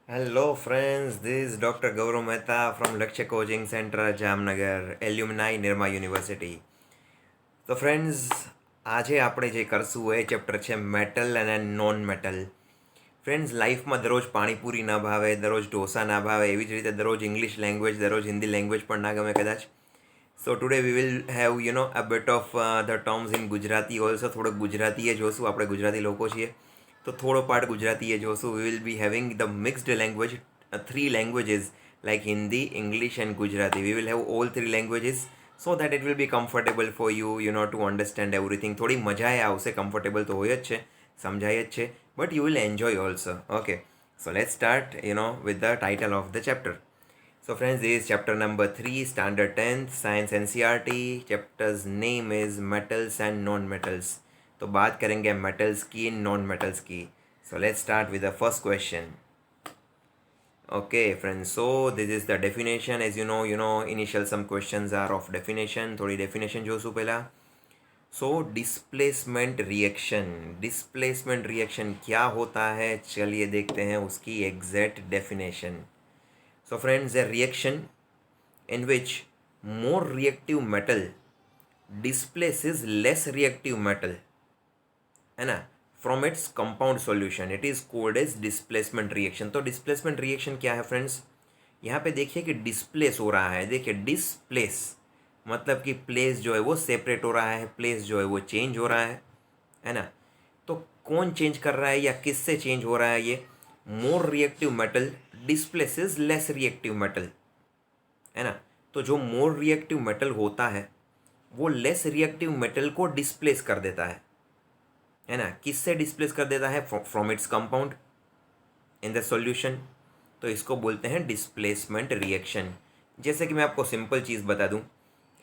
Hello friends, this is Dr. Gaurav Mehta from Lakshya Coaching Center, Jamnagar, Alumni Nirma University. તો friends આજે આપણે જે કરશું એ chapter છે મેટલ અને નોન મેટલ. ફ્રેન્ડ્સ લાઈફમાં દરરોજ પાણીપુરી ના ભાવે, દરરોજ ઢોસા ના ભાવે, એવી જ રીતે દરરોજ ઇંગ્લિશ લેંગ્વેજ, દરરોજ હિન્દી લેંગ્વેજ પણ ના ગમે કદાચ. So today we will have a bit of the terms in Gujarati also. થોડોક ગુજરાતીએ જોશું, આપણે ગુજરાતી લોકો છીએ તો થોડો પાર્ટ ગુજરાતીએ જોશું. We will be having the mixed language, three languages like Hindi, English and Gujarati. We will have all three languages so that it will be comfortable for you, to understand everything. થોડી મજા આવશે, comfortable તો હોય જ છે, સમજાય જ છે, but you will enjoy also. Okay, so let's start, with the title of the chapter. So friends, this is chapter number 3, standard 10th, science NCERT. Chapter's name is metals and non-metals. तो बात करेंगे metals की, non-metals की. So let's start with the first question. Okay friends, so this is the definition. As initial some questions are of definition. थोड़ी definition जोशू पहला. So displacement reaction क्या होता है, चलिए देखते हैं उसकी exact definition. So friends, a reaction in which more reactive metal displaces less reactive metal, है ना, from its compound solution, it is called as displacement reaction. तो डिस्प्लेसमेंट रिएक्शन क्या है फ्रेंड्स, यहाँ पे देखिए कि डिस्प्लेस हो रहा है. देखिए डिस्प्लेस मतलब कि प्लेस जो है वो सेपरेट हो रहा है, प्लेस जो है वो चेंज हो रहा है ना. तो कौन चेंज कर रहा है या किससे चेंज हो रहा है ये? More reactive metal displaces less reactive metal, है ना. तो जो मोर रिएक्टिव मेटल होता है वो लेस रिएक्टिव मेटल को डिस्प्लेस कर देता है ना. किससे डिस्प्लेस कर देता है? From its compound in the solution. तो इसको बोलते हैं डिस्प्लेसमेंट रिएक्शन. जैसे कि मैं आपको सिंपल चीज़ बता दूं,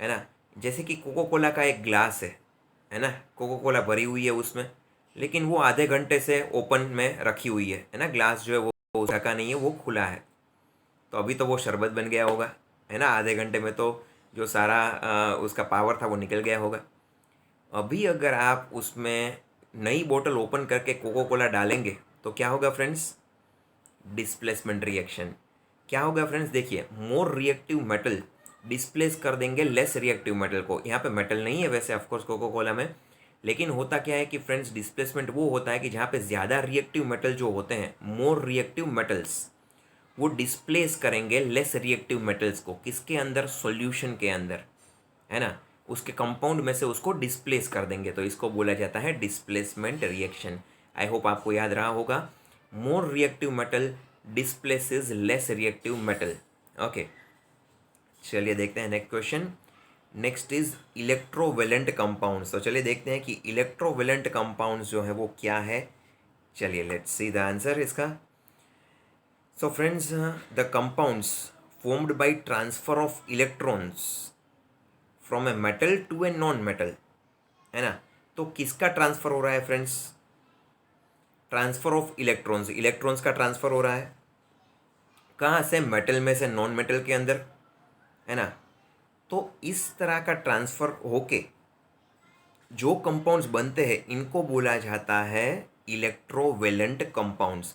है ना. जैसे कि कोको कोला का एक ग्लास है ना. कोको कोला भरी हुई है उसमें, लेकिन वो आधे घंटे से ओपन में रखी हुई है ना. ग्लास जो है वो ढका नहीं है, वो खुला है. तो अभी तो वो शरबत बन गया होगा, है ना. आधे घंटे में तो जो सारा उसका पावर था वो निकल गया होगा. अभी अगर आप उसमें नई बोतल ओपन करके कोको कोला डालेंगे तो क्या होगा फ्रेंड्स? Displacement reaction. क्या होगा फ्रेंड्स? देखिए, मोर रिएक्टिव मेटल डिस्प्लेस कर देंगे लेस रिएक्टिव मेटल को. यहाँ पे मेटल नहीं है वैसे ऑफकोर्स कोको कोला में, लेकिन होता क्या है कि फ्रेंड्स डिस्प्लेसमेंट वो होता है कि जहाँ पे ज़्यादा रिएक्टिव मेटल जो होते हैं, मोर रिएक्टिव मेटल्स, वो डिस्प्लेस करेंगे लेस रिएक्टिव मेटल्स को. किसके अंदर? सॉल्यूशन के अंदर, है ना. उसके कंपाउंड में से उसको डिस्प्लेस कर देंगे, तो इसको बोला जाता है डिस्प्लेसमेंट रिएक्शन. आई होप आपको याद रहा होगा. More reactive metal displaces less reactive metal. Okay, चलिए देखते हैं next question. Next is electrovalent compounds. तो चलिए देखते हैं कि इलेक्ट्रोवेलेंट कंपाउंड्स जो है वो क्या है. चलिए लेट्स सी द आंसर इसका. So friends, the compounds formed by transfer of electrons from a metal to a non metal, है ना. तो किसका ट्रांसफर हो रहा है friends? Transfer of electrons. Electrons का ट्रांसफर हो रहा है कहाँ से? मेटल में से नॉन मेटल के अंदर, है ना. तो इस तरह का ट्रांसफर होके जो कंपाउंड्स बनते हैं इनको बोला जाता है इलेक्ट्रोवेलेंट कंपाउंड्स,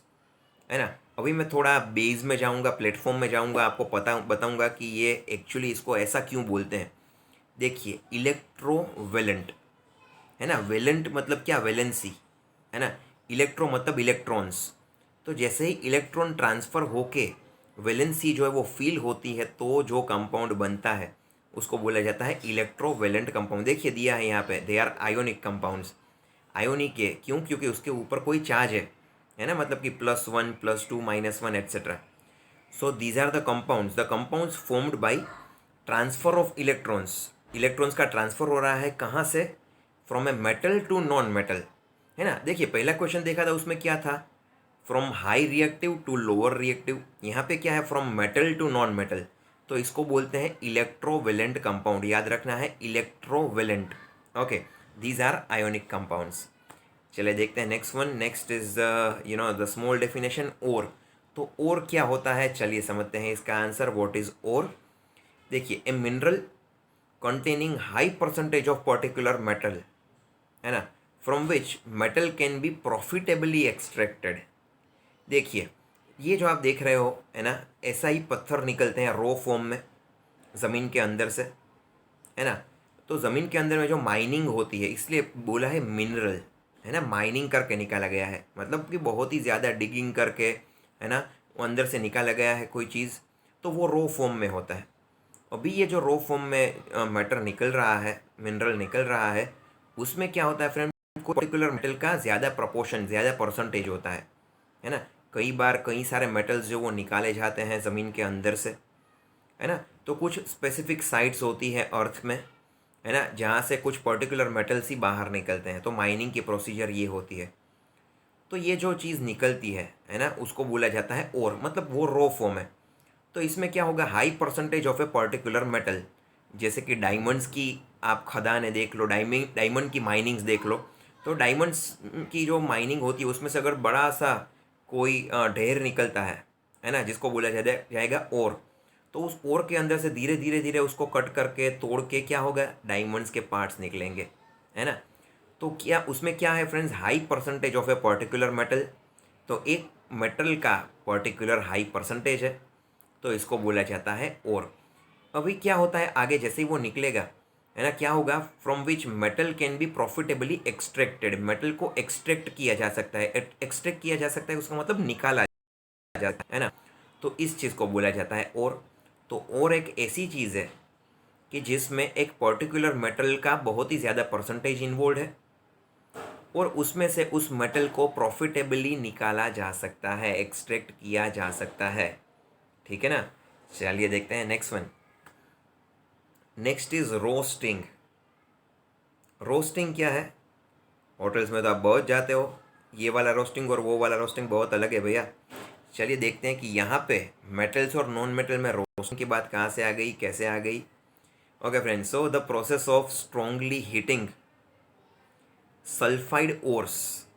है ना. अभी मैं थोड़ा बेस में जाऊंगा, प्लेटफॉर्म में जाऊंगा, आपको बताऊंगा कि ये एक्चुअली इसको ऐसा क्यों बोलते हैं. देखिए, इलेक्ट्रोवेलेंट, है ना. वेलेंट मतलब क्या? वैलेंसी, है ना. इलेक्ट्रो मतलब इलेक्ट्रॉन्स. तो जैसे ही इलेक्ट्रॉन ट्रांसफ़र होके वैलेंसी जो है वो फील होती है, तो जो कंपाउंड बनता है उसको बोला जाता है इलेक्ट्रोवेलेंट कंपाउंड. देखिए दिया है यहाँ पे, they are ionic compounds. Ionic है क्यों? क्योंकि उसके ऊपर कोई चार्ज है ना. मतलब कि +1, +2, -1 etcetera. So these are the compounds formed by transfer of electrons. Electrons का ट्रांसफ़र हो रहा है कहाँ से? From a metal to non metal, है ना. देखिए पहला क्वेश्चन देखा था, उसमें क्या था? From high reactive to lower reactive. यहाँ पे क्या है? From metal to non metal. तो इसको बोलते हैं इलेक्ट्रोवेलेंट कंपाउंड. याद रखना है, electrovalent. Okay, these are ionic compounds. चलिए देखते हैं next one. Next is the small definition, ore. तो ओर क्या होता है, चलिए समझते हैं इसका आंसर. What is ore? देखिए, a mineral containing high percentage of particular metal, है ना, from which metal can be profitably extracted. देखिए, ये जो आप देख रहे हो है ना, ऐसा ही पत्थर निकलते हैं रो फॉर्म में ज़मीन के अंदर से, है ना। तो ज़मीन के अंदर में जो माइनिंग होती है, इसलिए बोला है मिनरल, है ना, माइनिंग करके निकाला गया है, मतलब कि बहुत ही ज़्यादा डिगिंग करके, है ना, वो अंदर से निकाला गया है कोई चीज़, तो वो रो फॉर्म में होता है। अभी ये जो रो फॉर्म में मैटर निकल रहा है, मिनरल निकल रहा है, उसमें क्या होता है फ्रेंड, कोई पर्टिकुलर मेटल का ज़्यादा प्रपोर्शन, ज़्यादा परसेंटेज होता है ना। कई बार कई सारे मेटल्स जो वो निकाले जाते हैं ज़मीन के अंदर से, है ना। तो कुछ स्पेसिफिक साइट्स होती है अर्थ में, है ना, जहाँ से कुछ पर्टिकुलर मेटल्स ही बाहर निकलते हैं, तो माइनिंग की प्रोसीजर ये होती है। तो ये जो चीज़ निकलती है ना, उसको बोला जाता है ओर, मतलब वो रो फॉर्म है। तो इसमें क्या होगा, high percentage of a particular metal, जैसे कि डायमंड्स की आप खदानें देख लो, डायमंड की माइनिंग्स देख लो, तो डायमंड्स की जो माइनिंग होती है उसमें से अगर बड़ा सा कोई ढेर निकलता है ना, जिसको बोला जाएगा ओर, तो उस ओर के अंदर से धीरे धीरे धीरे उसको कट करके तोड़ के क्या होगा, डायमंड्स के पार्ट्स निकलेंगे, है ना। तो क्या उसमें क्या है friends, high percentage of a particular metal, तो एक मेटल का पर्टिकुलर हाई परसेंटेज है, तो इसको बोला जाता है ओर। अभी क्या होता है आगे, जैसे ही वो निकलेगा, है ना, क्या होगा, from which metal can be profitably extracted, metal को एक्सट्रैक्ट किया जा सकता है, एक्सट्रैक्ट किया जा सकता है, उसका मतलब निकाला जाता है ना। तो इस चीज़ को बोला जाता है ओर। तो ओर एक ऐसी चीज़ है कि जिसमें एक पर्टिकुलर मेटल का बहुत ही ज़्यादा परसेंटेज इन्वॉल्व है, और उसमें से उस मेटल को प्रॉफिटेबली निकाला जा सकता है, एक्सट्रैक्ट किया जा सकता है, ठीक है ना। चलिए देखते हैं next one. Next is roasting. Roasting क्या है, होटल्स में तो आप बहुत जाते हो, ये वाला रोस्टिंग और वो वाला रोस्टिंग बहुत अलग है भैया। चलिए देखते हैं कि यहाँ पे मेटल्स और नॉन मेटल में रोस्टिंग की बात कहाँ से आ गई, कैसे आ गई। Okay friends, so the process of strongly heating sulphide ores,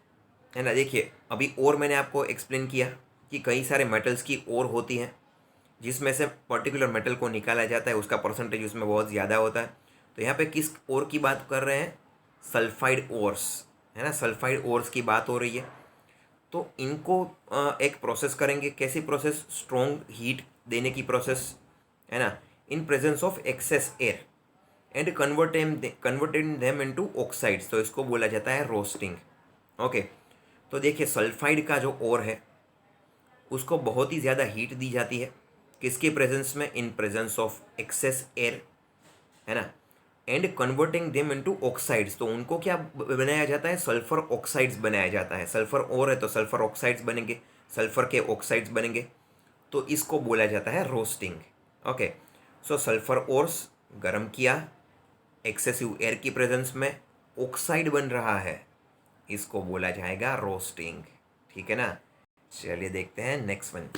है ना। देखिए अभी और मैंने आपको एक्सप्लेन किया कि कई सारे मेटल्स की ओर होती हैं, जिसमें से पर्टिकुलर मेटल को निकाला जाता है, उसका परसेंटेज उसमें बहुत ज़्यादा होता है। तो यहाँ पे किस ओर की बात कर रहे हैं, सल्फाइड ओर्स, है ना, सल्फाइड ओर्स की बात हो रही है। तो इनको एक प्रोसेस करेंगे, कैसी प्रोसेस, स्ट्रॉन्ग हीट देने की प्रोसेस, है ना, in presence of excess air and converted them into oxides, तो इसको बोला जाता है रोस्टिंग। ओके, तो देखिए सल्फाइड का जो ओर है उसको बहुत ही ज़्यादा हीट दी जाती है, किसके प्रेजेंस में, in presence of excess air, है ना, and converting them into oxides, तो उनको क्या बनाया जाता है, सल्फर ऑक्साइड्स बनाया जाता है। सल्फर और है तो सल्फर ऑक्साइड्स बनेंगे, सल्फर के ऑक्साइड्स बनेंगे, तो इसको बोला जाता है रोस्टिंग। ओके, सो सल्फर ओर्स गर्म किया एक्सेसिव एयर की प्रेजेंस में, ऑक्साइड बन रहा है, इसको बोला जाएगा रोस्टिंग, ठीक है ना। चलिए देखते हैं next one.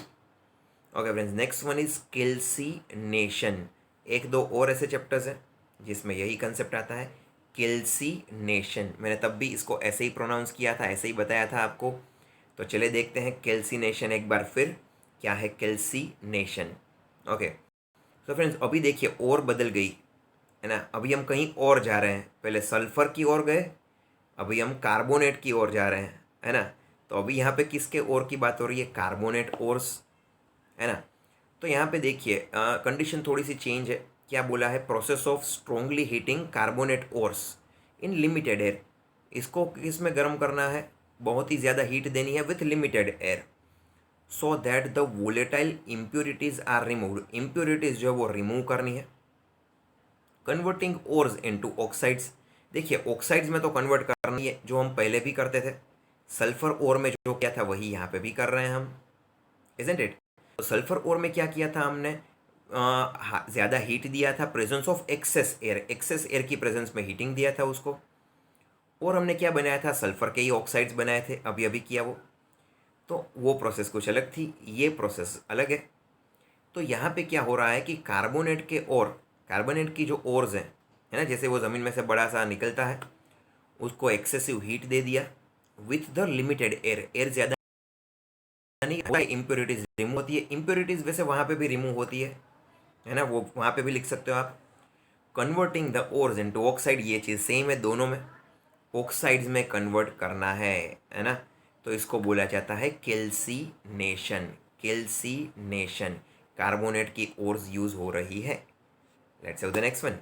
Okay friends, next one is calcination. एक दो और ऐसे चैप्टर्स हैं जिसमें यही कंसेप्ट आता है, कैल्सीनेशन। मैंने तब भी इसको ऐसे ही प्रोनाउंस किया था, ऐसे ही बताया था आपको। तो चलिए देखते हैं कैल्सीनेशन एक बार फिर, क्या है कैल्सीनेशन। ओके, तो फ्रेंड्स अभी देखिए और बदल गई, है ना, अभी हम कहीं और जा रहे हैं, पहले सल्फर की ओर गए, अभी हम कार्बोनेट की ओर जा रहे हैं, है ना। तो अभी यहाँ पे किसके ओर की बात हो रही है, कार्बोनेट ओर्स, है ना। तो यहाँ पे देखिए कंडीशन थोड़ी सी चेंज है, क्या बोला है, process of strongly heating carbonate ores in limited air, इसको किस में गर्म करना है, बहुत ही ज़्यादा हीट देनी है with limited air, so that the volatile impurities are removed, impurities जो है वो रिमूव करनी है। कन्वर्टिंग ओर्स इनटू ऑक्साइड्स, देखिए ऑक्साइड्स में तो कन्वर्ट करनी है, जो हम पहले भी करते थे, सल्फर ओर में जो किया था वही यहाँ पे भी कर रहे हैं हम, इजंट इट। तो सल्फर ओर में क्या किया था हमने, ज़्यादा हीट दिया था, presence of excess air, excess air की प्रेजेंस में हीटिंग दिया था उसको, और हमने क्या बनाया था, सल्फर के ही ऑक्साइड्स बनाए थे, अभी अभी किया वो। तो वो प्रोसेस कुछ अलग थी, ये प्रोसेस अलग है। तो यहाँ पे क्या हो रहा है कि कार्बोनेट के और, कार्बोनेट की जो ओर्स हैं, है ना, जैसे वो ज़मीन में से बड़ा सा निकलता है, उसको एक्सेसिव हीट दे दिया with the limited air, air ज़्यादा नहीं, इम्प्योरिटीज रिमूव होती है, इम्प्योरिटीज वैसे वहाँ पे भी रिमूव होती है ना, वो वहाँ पे भी लिख सकते हो आप। Converting the ores into oxide, ये चीज़ सेम है दोनों में, ऑक्साइड्स में कन्वर्ट करना है ना। तो इसको बोला जाता है कैल्सीनेशन, कैल्सिनेशन, कार्बोनेट की ओर्स यूज हो रही है। Let's have the next one.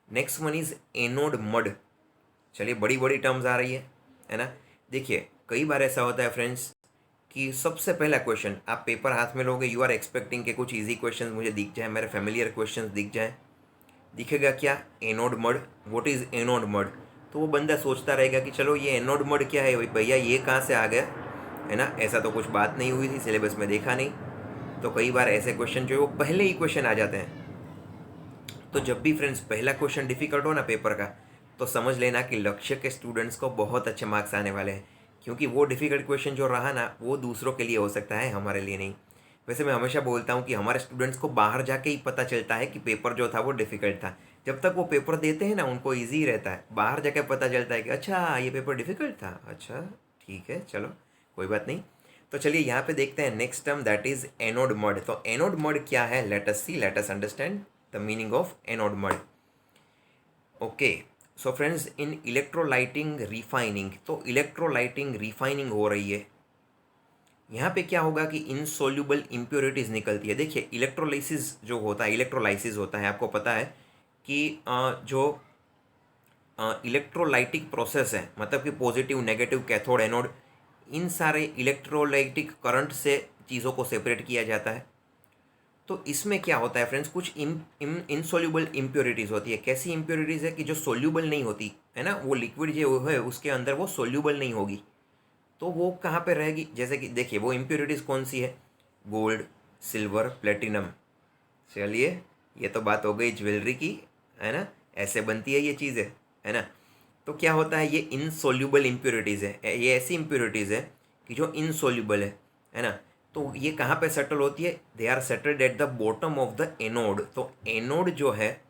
Next one is anode mud. चलिए बड़ी बड़ी टर्म्स आ रही है ना। देखिए कई बार ऐसा होता है फ्रेंड्स कि सबसे पहला क्वेश्चन आप पेपर हाथ में लोगे, यू आर एक्सपेक्टिंग के कुछ इजी क्वेश्चन मुझे दिख जाए, मेरे फेमिलियर क्वेश्चन दिख जाए। दिखेगा क्या? Anode mud. What is anode mud? तो वो बंदा सोचता रहेगा कि चलो ये एनोड मड क्या है भैया, ये कहाँ से आ गया, है ना। ऐसा तो कुछ बात नहीं हुई थी, सिलेबस में देखा नहीं। तो कई बार ऐसे क्वेश्चन जो है वो पहले ही क्वेश्चन आ जाते हैं। तो जब भी फ्रेंड्स पहला क्वेश्चन डिफिकल्ट हो ना पेपर का, तो समझ लेना कि लक्ष्य के स्टूडेंट्स को बहुत अच्छे मार्क्स आने वाले हैं, क्योंकि वो डिफिकल्ट क्वेश्चन जो रहा ना वो दूसरों के लिए हो सकता है, हमारे लिए नहीं। वैसे मैं हमेशा बोलता हूँ कि हमारे स्टूडेंट्स को बाहर जाके ही पता चलता है कि पेपर जो था वो डिफिकल्ट था। जब तक वो पेपर देते हैं ना उनको ईजी रहता है, बाहर जाके पता चलता है कि अच्छा ये पेपर डिफिकल्ट था, अच्छा ठीक है चलो कोई बात नहीं। तो चलिए यहाँ पे देखते हैं next term, that is anode mud. तो एनोड मड क्या है, let us see, let us understand the meaning of anode mud. Okay, so friends in electrolyting refining, तो इलेक्ट्रोलाइटिंग रिफाइनिंग हो रही है। यहाँ पे क्या होगा कि इनसोल्यूबल इम्प्योरिटीज़ निकलती है। देखिए इलेक्ट्रोलाइसिस जो होता है, इलेक्ट्रोलाइसिस होता है, आपको पता है कि जो इलेक्ट्रोलाइटिक प्रोसेस है, मतलब कि पॉजिटिव नेगेटिव कैथोड एनोड, इन सारे इलेक्ट्रोलाइटिक करंट से चीज़ों को सेपरेट किया जाता है। तो इसमें क्या होता है फ्रेंड्स, कुछ इनसोल्यूबल इम्प्योरिटीज़ होती है। कैसी इम्प्योरिटीज़ है कि जो सोल्यूबल नहीं होती है ना, वो लिक्विड जो है उसके अंदर वो सोल्यूबल नहीं होगी, तो वो कहाँ पे रहेगी। जैसे कि देखिए वो इम्प्योरिटीज़ कौन सी है, गोल्ड, सिल्वर, प्लेटिनम। चलिए ये तो बात हो गई ज्वेलरी की, है ना, ऐसे बनती है ये चीज़ें, है ना। तो क्या होता है, ये इनसोल्यूबल इम्प्योरिटीज़ है, ये ऐसी इम्प्योरिटीज़ है कि जो इनसोल्यूबल है ना। तो ये कहाँ पे सेटल होती है, they are settled at the bottom of the anode. तो एनोड जो है,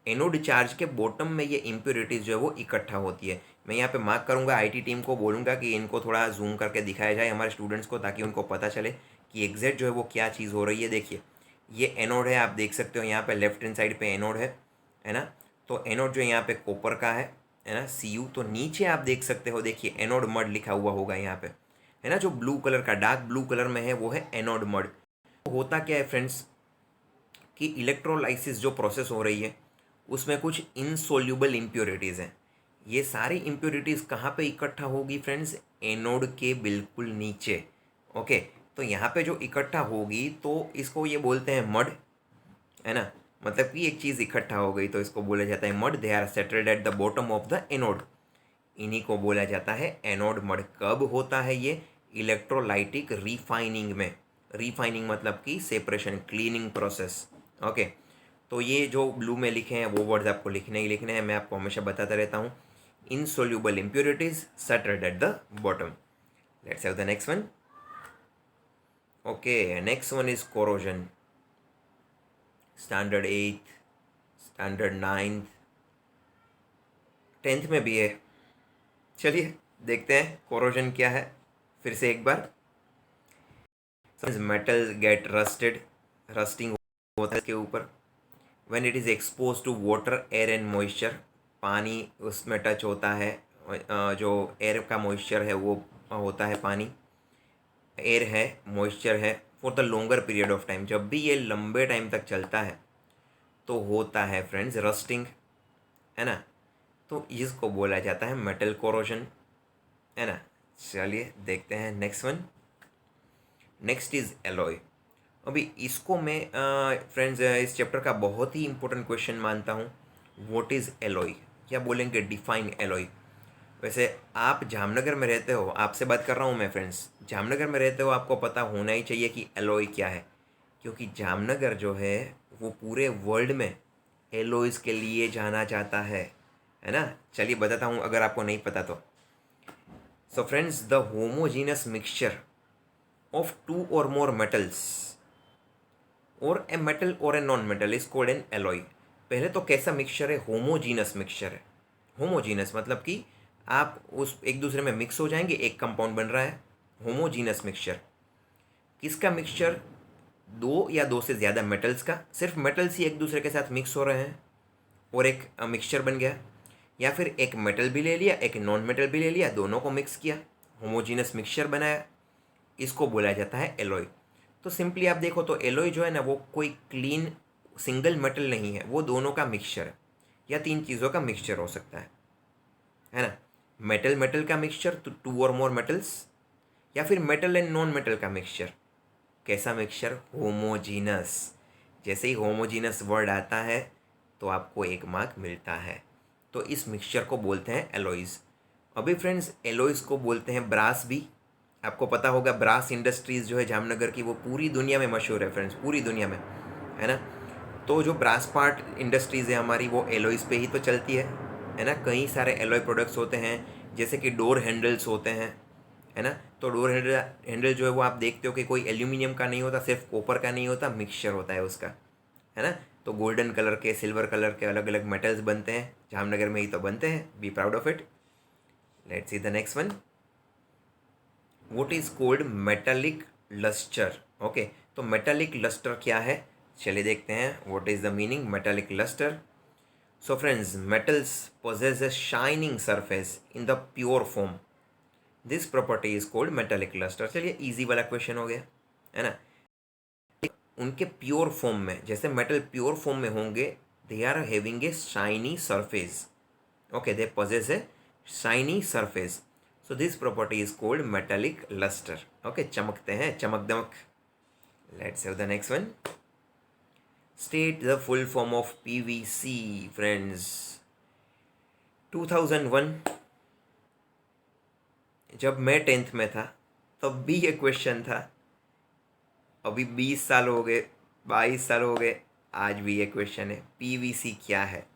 एनोड चार्ज के बॉटम में ये इम्प्योरिटीज़ जो है वो इकट्ठा होती है। मैं यहाँ पे मार्क करूँगा, आईटी टीम को बोलूँगा कि इनको थोड़ा जूम करके दिखाया जाए हमारे स्टूडेंट्स को, ताकि उनको पता चले कि एग्जैक्ट जो है वो क्या चीज़ हो रही है। देखिए ये एनोड है, आप देख सकते हो यहाँ पे लेफ्ट हैंड साइड पे एनोड है ना। तो एनोड जो यहाँ पे कॉपर का है ना, Cu। तो नीचे आप देख सकते हो, देखिए एनोड मड लिखा हुआ होगा यहाँ पे, है ना, जो ब्लू कलर का डार्क ब्लू कलर में है वो है एनोड मड। तो होता क्या है फ्रेंड्स कि इलेक्ट्रोलाइसिस जो प्रोसेस हो रही है उसमें कुछ इनसोल्यूबल इम्प्योरिटीज़ हैं। ये सारी इम्प्योरिटीज़ कहाँ पे इकट्ठा होगी फ्रेंड्स, एनोड के बिल्कुल नीचे। ओके, तो यहाँ पे जो इकट्ठा होगी तो इसको ये बोलते हैं मड, है ना। मतलब कि एक चीज़ इकट्ठा हो गई तो इसको बोला जाता है mud. They are settled at the bottom of the anode, इन्हीं को बोला जाता है एनोड मड। कब होता है ये, इलेक्ट्रोलाइटिक रिफाइनिंग में। रिफाइनिंग मतलब कि सेपरेशन, क्लीनिंग प्रोसेस। ओके, तो ये जो ब्लू में लिखे हैं वो वर्ड्स आपको लिखने ही लिखने हैं, मैं आपको हमेशा बताता रहता हूँ। Insoluble impurities settled at the bottom. Let's have the next one. Okay, next one is corrosion. Standard 8th, standard 9th, 10th में भी है। चलिए देखते हैं कोरोजन क्या है फिर से एक बार। मेटल गेट रस्टेड, रस्टिंग होता है इसके ऊपर। When it is expose to water, air and moisture, पानी उसमें टच होता है, जो एयर का मॉइस्चर है वो होता है पानी, एयर है, मॉइस्चर है, for the longer period of time, जब भी ये लंबे टाइम तक चलता है तो होता है फ्रेंड्स रस्टिंग, है ना। तो इसको बोला जाता है मेटल कोरोजन, है ना। चलिए देखते हैं next one. Next is alloy. अभी इसको मैं फ्रेंड्स इस चैप्टर का बहुत ही इंपॉर्टेंट क्वेश्चन मानता हूँ। व्हाट इज़ एलॉय, क्या बोलेंगे, डिफाइन एलॉय। वैसे आप जामनगर में रहते हो, आपसे बात कर रहा हूँ मैं फ्रेंड्स, जामनगर में रहते हो, आपको पता होना ही चाहिए कि एलॉय क्या है, क्योंकि जामनगर जो है वो पूरे वर्ल्ड में एलॉयज़ के लिए जाना जाता है ना। चलिए बताता हूँ अगर आपको नहीं पता तो। So friends, the homogeneous mixture of two or more metals or a metal or a non metal is called an alloy. पहले तो कैसा मिक्सचर है, होमोजीनस मिक्सचर है। होमोजीनस मतलब कि आप उस एक दूसरे में मिक्स हो जाएंगे, एक कंपाउंड बन रहा है। होमोजीनस मिक्सचर किसका मिक्सचर, दो या दो से ज़्यादा मेटल्स का, सिर्फ मेटल्स ही एक दूसरे के साथ मिक्स हो रहे हैं और एक मिक्सचर बन गया। या फिर एक मेटल भी ले लिया, एक नॉन मेटल भी ले लिया, दोनों को मिक्स किया, होमोजीनस मिक्सचर बनाया। इसको बोला जाता है एलॉय। तो सिंपली आप देखो तो एलॉय जो है ना वो कोई क्लीन सिंगल मेटल नहीं है, वो दोनों का मिक्सचर है या तीन चीज़ों का मिक्सचर हो सकता है ना। मेटल मेटल का मिक्सचर तो टू और मोर मेटल्स, या फिर मेटल एंड नॉन मेटल का मिक्सचर। कैसा मिक्सचर? होमोजीनस। जैसे ही होमोजीनस वर्ड आता है तो आपको एक मार्क मिलता है। तो इस मिक्सचर को बोलते हैं एलॉयज़। अभी फ्रेंड्स एलॉयज़ को बोलते हैं ब्रास भी। आपको पता होगा ब्रास इंडस्ट्रीज़ जो है जामनगर की, वो पूरी दुनिया में मशहूर है फ्रेंड्स, पूरी दुनिया में, है ना। तो जो ब्रास पार्ट इंडस्ट्रीज़ है हमारी, वो एलॉयज़ पे ही तो चलती है ना। कई सारे एलॉय प्रोडक्ट्स होते हैं, जैसे कि डोर हैंडल्स होते हैं, है ना। तो डोर हैंडल जो है वो आप देखते हो कि कोई एल्यूमिनियम का नहीं होता, सिर्फ कॉपर का नहीं होता, मिक्सचर होता है उसका, है ना। तो गोल्डन कलर के, सिल्वर कलर के अलग अलग मेटल्स बनते हैं, जामनगर में ही तो बनते हैं। Be proud of it. Let's see the next one. What is called metallic lustre? Okay, तो मेटालिक लस्टर क्या है, चलिए देखते हैं। What is the meaning metallic lustre? So friends, metals possess a shining surface in the pure form. This property is called metallic lustre. चलिए easy वाला question हो गया, है ना। उनके प्योर फॉर्म में, जैसे मेटल प्योर फॉर्म में होंगे, they are having a shiny surface. Okay, they possess a shiny surface. So this property is called metallic lustre. Okay, चमकते हैं, चमक दमक। Let's have the next one. State the full form of PVC friends. 2001 जब मैं 10th में था तब भी ये क्वेश्चन था। अभी 20 साल हो गए, 22 साल हो गए, आज भी ये क्वेश्चन है। पीवीसी क्या है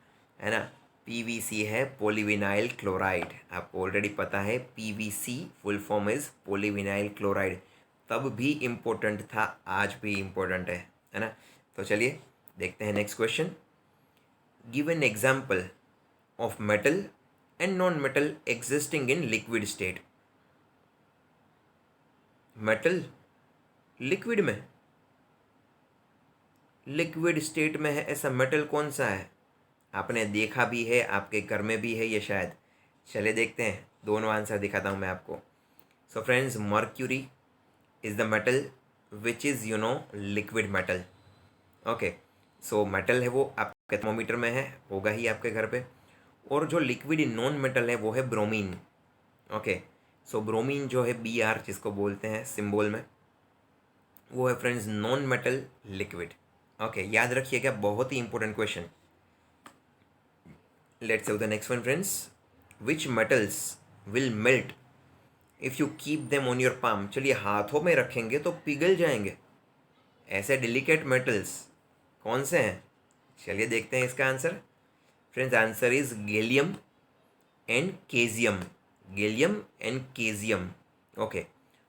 ना। पीवीसी है पॉलीविनाइल क्लोराइड। आपको ऑलरेडी पता है PVC full form is polyvinyl chloride. तब भी इम्पोर्टेंट था, आज भी इम्पोर्टेंट है ना। तो चलिए देखते हैं next question. Give an example of metal and non metal existing in liquid state. Metal liquid में, लिक्विड स्टेट में है ऐसा मेटल कौन सा है? आपने देखा भी है, आपके घर में भी है ये शायद। चले देखते हैं, दोनों आंसर दिखाता हूँ मैं आपको। So friends, mercury is the metal which is liquid metal. Okay, so metal है वो आपके थर्मोमीटर में है, होगा ही आपके घर पे। और जो लिक्विड नॉन मेटल है वो है ब्रोमीन। ओके, सो ब्रोमीन जो है Br जिसको बोलते हैं सिंबल में, वो है friends non metal liquid. Okay, याद रखिएगा, बहुत ही important question. Let's have the next one friends. Which metals will melt if you keep them on your palm? चलिए, हाथों में रखेंगे तो पिघल जाएंगे, ऐसे डेलिकेट मेटल्स कौन से हैं? चलिए देखते हैं इसका answer. Friends, answer is gallium and caesium. Gallium and caesium. Okay,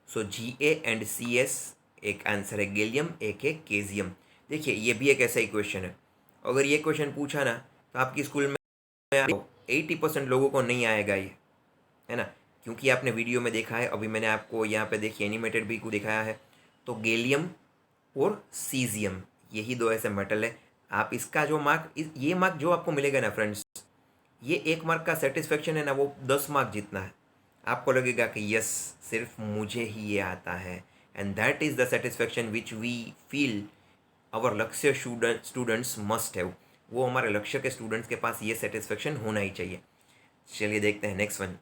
so Ga&Cs एक आंसर है गैलियम, एक है केजियम। देखिए, ये भी एक ऐसा ही क्वेश्चन है। अगर ये क्वेश्चन पूछा ना तो आपकी स्कूल में 80% लोगों को नहीं आएगा ये, है ना। क्योंकि आपने वीडियो में देखा है, अभी मैंने आपको यहाँ पे देखिए एनिमेटेड भी को दिखाया है। तो गैलियम और सीजियम, यही दो ऐसे मेटल है। आप इसका जो मार्क, ये मार्क जो आपको मिलेगा ना फ्रेंड्स, ये एक मार्क का सेटिस्फेक्शन है ना, वो 10 मार्क जितना है। आपको लगेगा कि यस, सिर्फ मुझे ही ये आता है, and that is the satisfaction which we feel our Lakshya students must have. वो हमारे लक्ष्य के स्टूडेंट्स के पास ये सेटिस्फेक्शन होना ही चाहिए। चलिए देखते हैं next one.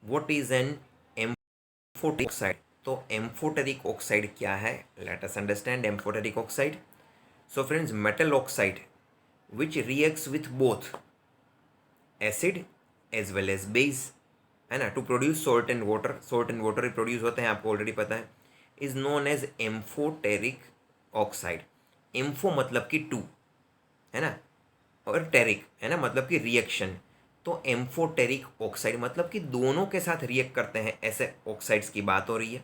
What is an amphoteric oxide? तो एम्फोटेरिक ऑक्साइड क्या है? Let us understand amphoteric oxide. So friends, metal oxide which reacts with both acid as well as base, है ना, to produce salt and water. Salt and water produce होते हैं, आपको already पता है। Is known as amphoteric oxide. Ampho मतलब कि to, है ना, और टेरिक है ना, मतलब कि रिएक्शन। तो एम्फोटेरिक ऑक्साइड मतलब कि दोनों के साथ रिएक्ट करते हैं, ऐसे ऑक्साइड्स की बात हो रही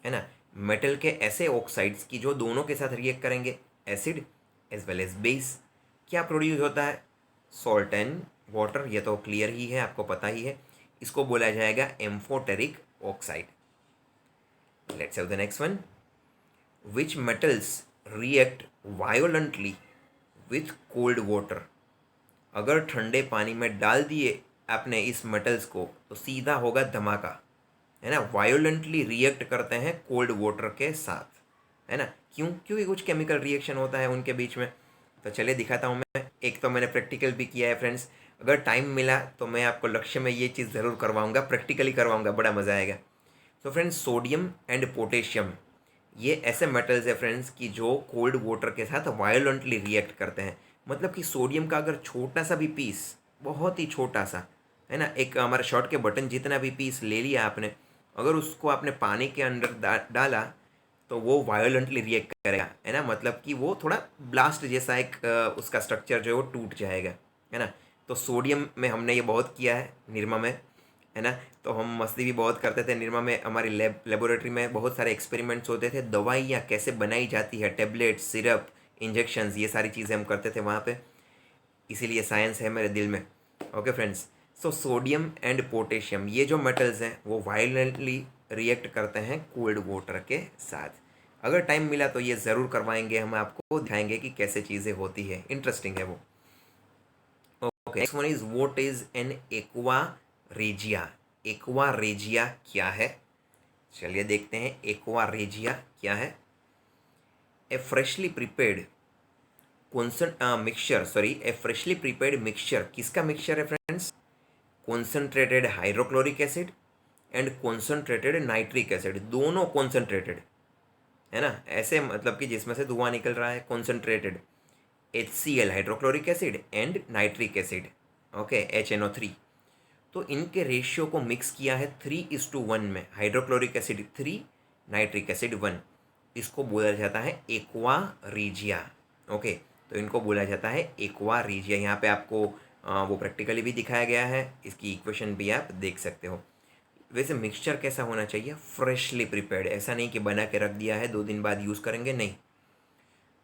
है ना। मेटल के ऐसे ऑक्साइड्स की जो दोनों के साथ रिएक्ट करेंगे, acid as well as base. क्या प्रोड्यूस होता है? Salt and water. ये तो क्लियर ही है, आपको पता ही है। इसको बोला जाएगा amphoteric oxide. Let's have the next one. Which metals react violently with cold water? अगर ठंडे पानी में डाल दिए आपने इस मेटल्स को तो सीधा होगा धमाका, है ना, वायोलेंटली रिएक्ट करते हैं कोल्ड वाटर के साथ, है ना। क्यों? क्योंकि कुछ केमिकल रिएक्शन होता है उनके बीच में। तो चलिए दिखाता हूँ मैं। एक तो मैंने प्रैक्टिकल भी किया है फ्रेंड्स, अगर टाइम मिला तो मैं आपको लक्ष्य में ये चीज़ ज़रूर करवाऊँगा, प्रैक्टिकली करवाऊँगा, बड़ा मज़ा आएगा। तो फ्रेंड्स, सोडियम एंड पोटेशियम ये ऐसे मेटल्स है फ्रेंड्स कि जो कोल्ड वाटर के साथ वायोलेंटली रिएक्ट करते हैं। मतलब कि सोडियम का अगर छोटा सा भी पीस, बहुत ही छोटा सा, है ना, एक हमारे शर्ट के बटन जितना भी पीस ले लिया आपने, अगर उसको आपने पानी के अंदर डाला तो वो वायोलेंटली रिएक्ट करेगा, है ना। मतलब कि वो थोड़ा ब्लास्ट जैसा एक उसका स्ट्रक्चर जो है वो टूट जाएगा, है ना। तो सोडियम में हमने ये बहुत किया है निरमा में, है ना। तो हम मस्ती भी बहुत करते थे निरमा में, हमारी लेबोरेटरी में बहुत सारे एक्सपेरिमेंट्स होते थे, दवाइयाँ कैसे बनाई जाती है, टेबलेट, सिरप, इंजेक्शंस, ये सारी चीज़ें हम करते थे वहाँ पे। इसीलिए साइंस है मेरे दिल में। Okay friends, so sodium and potassium ये जो मेटल्स हैं वो वायलेंटली रिएक्ट करते हैं कोल्ड वाटर के साथ। अगर टाइम मिला तो ये ज़रूर करवाएंगे, हम आपको दिखाएंगे कि कैसे चीज़ें होती है, इंटरेस्टिंग है वो। Okay, next one is what is N aqua regia. Aqua regia क्या है? चलिए देखते हैं एक्वा रेजिया क्या है। ए फ्रेशली प्रिपेयर्ड ए फ्रेशली प्रिपेयर्ड मिक्सचर, किसका मिक्सचर है friends? Concentrated hydrochloric acid and concentrated nitric acid, दोनों कॉन्सेंट्रेटेड, है ना, ऐसे मतलब कि जिसमें से धुआं निकल रहा है, concentrated HCl hydrochloric acid and nitric acid, okay, HNO3। तो इनके रेशियो को मिक्स किया है 3:1 में, हाइड्रोक्लोरिक एसिड 3, नाइट्रिक एसिड 1। इसको बोला जाता है एक्वा रीजिया। ओके, तो इनको बोला जाता है एक्वा रीजिया। यहाँ पे आपको वो प्रैक्टिकली भी दिखाया गया है, इसकी इक्वेशन भी आप देख सकते हो। वैसे मिक्सचर कैसा होना चाहिए? फ्रेशली प्रिपेयर्ड, ऐसा नहीं कि बना के रख दिया है 2 दिन बाद यूज़ करेंगे, नहीं।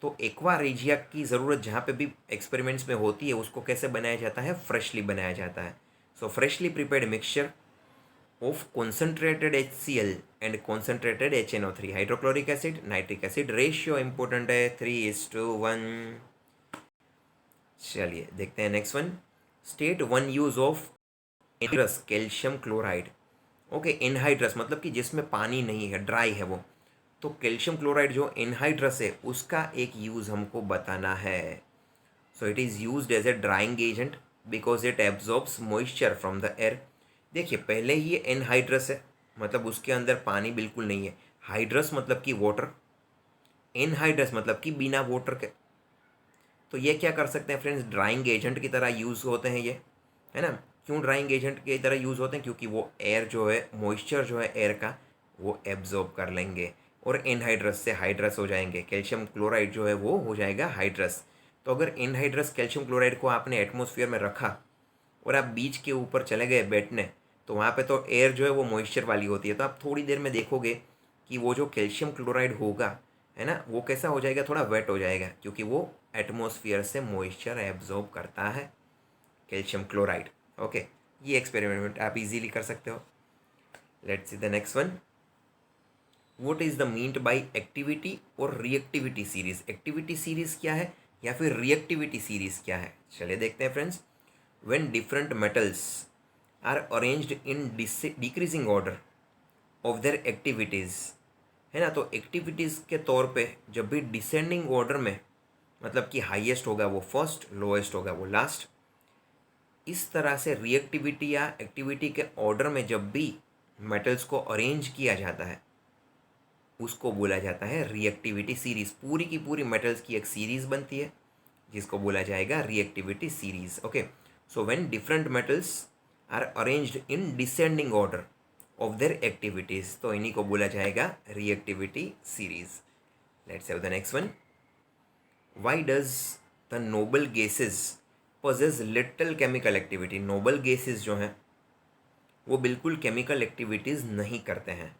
तो एक्वा रेजिया की ज़रूरत जहाँ पे भी एक्सपेरिमेंट्स में होती है, उसको कैसे बनाया जाता है? फ्रेशली बनाया जाता है। So freshly prepared mixture of concentrated HCl and concentrated HNO3 hydrochloric acid, nitric acid, ratio important है 3:1। चलिए देखते हैं next one. State one use of anhydrous calcium chloride. Okay, anhydrous मतलब कि जिसमें पानी नहीं है, ड्राई है वो। तो कैल्शियम क्लोराइड जो एनहाइड्रस है उसका एक यूज़ हमको बताना है। So it is used as a drying agent because it absorbs moisture from the air. देखिए, पहले ही ये एनहाइड्रस है, मतलब उसके अंदर पानी बिल्कुल नहीं है। हाइड्रस मतलब कि वाटर, एनहाइड्रस मतलब कि बिना वाटर के। तो ये क्या कर सकते हैं फ्रेंड्स? ड्राइंग एजेंट की तरह यूज़ होते हैं ये, है ना। क्यों ड्राइंग एजेंट की तरह यूज़ होते हैं? क्योंकि वो एयर जो है, मॉइस्चर जो है एयर का, वो एब्जॉर्ब कर लेंगे और एनहाइड्रस से हाइड्रस हो जाएंगे। कैल्शियम क्लोराइड जो है वो हो जाएगा हाइड्रस। तो अगर एनहाइड्रस कैल्शियम क्लोराइड को आपने एटमॉस्फेयर में रखा और आप बीच के ऊपर चले गए बैठने, तो वहाँ पे तो एयर जो है वो मॉइस्चर वाली होती है। तो आप थोड़ी देर में देखोगे कि वो जो कैल्शियम क्लोराइड होगा, है ना, वो कैसा हो जाएगा? थोड़ा वेट हो जाएगा, क्योंकि वो एटमॉस्फेयर से मॉइस्चर एब्जॉर्ब करता है, कैल्शियम क्लोराइड। ओके, ये एक्सपेरिमेंट आप इजीली कर सकते हो। Let's see the next one. What is the meant by activity और रिएक्टिविटी सीरीज? एक्टिविटी सीरीज क्या है या फिर रिएक्टिविटी सीरीज क्या है? चलिए देखते हैं friends. When different metals are arranged in decreasing order of their activities, है ना, तो एक्टिविटीज़ के तौर पे जब भी डिसेंडिंग ऑर्डर में, मतलब कि हाईएस्ट होगा वो फर्स्ट, लोएस्ट होगा वो लास्ट, इस तरह से रिएक्टिविटी या एक्टिविटी के ऑर्डर में जब भी मेटल्स को अरेंज किया जाता है, उसको बोला जाता है रिएक्टिविटी सीरीज। पूरी की पूरी मेटल्स की एक सीरीज बनती है जिसको बोला जाएगा reactivity series. Okay, so when different metals are arranged in descending order of their activities, तो इन्हीं को बोला जाएगा reactivity series. Let's have the next one. Why does the noble gases possess little chemical activity? Noble gases जो हैं वो बिल्कुल chemical activities नहीं करते हैं,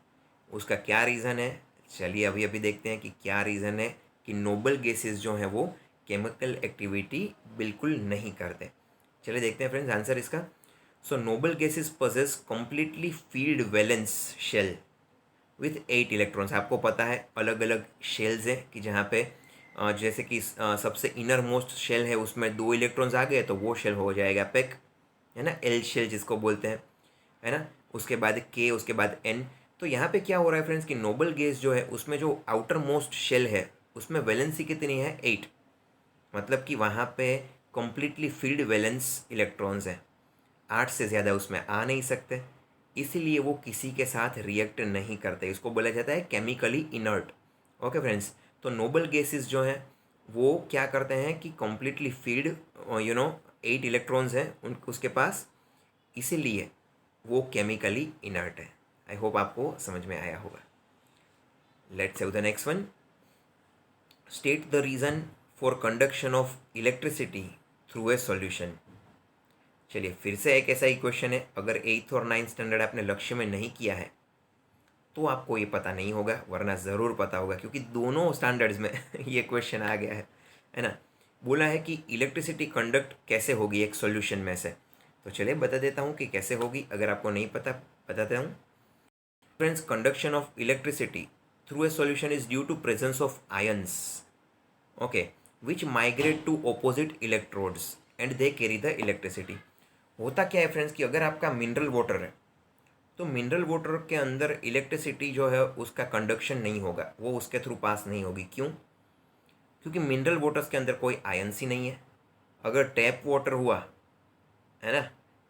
उसका क्या रीज़न है? चलिए अभी अभी देखते हैं कि क्या रीज़न है कि नोबल गैसेस जो हैं वो केमिकल एक्टिविटी बिल्कुल नहीं करते। चलिए देखते हैं फ्रेंड्स आंसर इसका। So noble gases possess completely filled valence shell with 8 electrons. आपको पता है अलग अलग शेल्स हैं कि जहाँ पे जैसे कि सबसे इनर मोस्ट शेल है उसमें 2 इलेक्ट्रॉन्स आ गए तो वो शेल हो जाएगा पैक, है ना, एल शेल जिसको बोलते हैं, है ना। उसके बाद के, उसके बाद एन। तो यहाँ पे क्या हो रहा है फ्रेंड्स कि नोबल गैस जो है उसमें जो आउटर मोस्ट शेल है उसमें वैलेंसी कितनी है 8, मतलब कि वहाँ पे कम्प्लीटली फील्ड वैलेंस इलेक्ट्रॉन्स हैं, 8 से ज़्यादा उसमें आ नहीं सकते, इसीलिए वो किसी के साथ रिएक्ट नहीं करते। इसको बोला जाता है केमिकली इनर्ट। ओके फ्रेंड्स, तो नोबल गैसेस जो हैं वो क्या करते हैं कि कम्प्लीटली फील्ड 8 इलेक्ट्रॉन्स हैं उन उसके पास, इसीलिए वो केमिकली इनर्ट है। आई होप आपको समझ में आया होगा। Let's say the next one, state the reason for conduction of electricity through a solution. चलिए फिर से एक ऐसा ही क्वेश्चन है, अगर 8th और 9th स्टैंडर्ड आपने लक्ष्य में नहीं किया है तो आपको ये पता नहीं होगा, वरना ज़रूर पता होगा क्योंकि दोनों स्टैंडर्ड्स में ये क्वेश्चन आ गया है ना। बोला है कि इलेक्ट्रिसिटी कंडक्ट कैसे होगी एक सॉल्यूशन में से, तो चलिए बता देता हूँ कि कैसे होगी, अगर आपको नहीं पता बताता हूँ। Friends, conduction of electricity through a solution is due to presence of ions, okay, which migrate to opposite electrodes and they carry the electricity. होता क्या है फ्रेंड्स कि अगर आपका मिनरल वाटर है तो मिनरल वाटर के अंदर इलेक्ट्रिसिटी जो है उसका कंडक्शन नहीं होगा, वो उसके थ्रू पास नहीं होगी। क्यों? क्योंकि मिनरल वाटर्स के अंदर कोई आयंस ही नहीं है। अगर टैप वाटर हुआ है ना,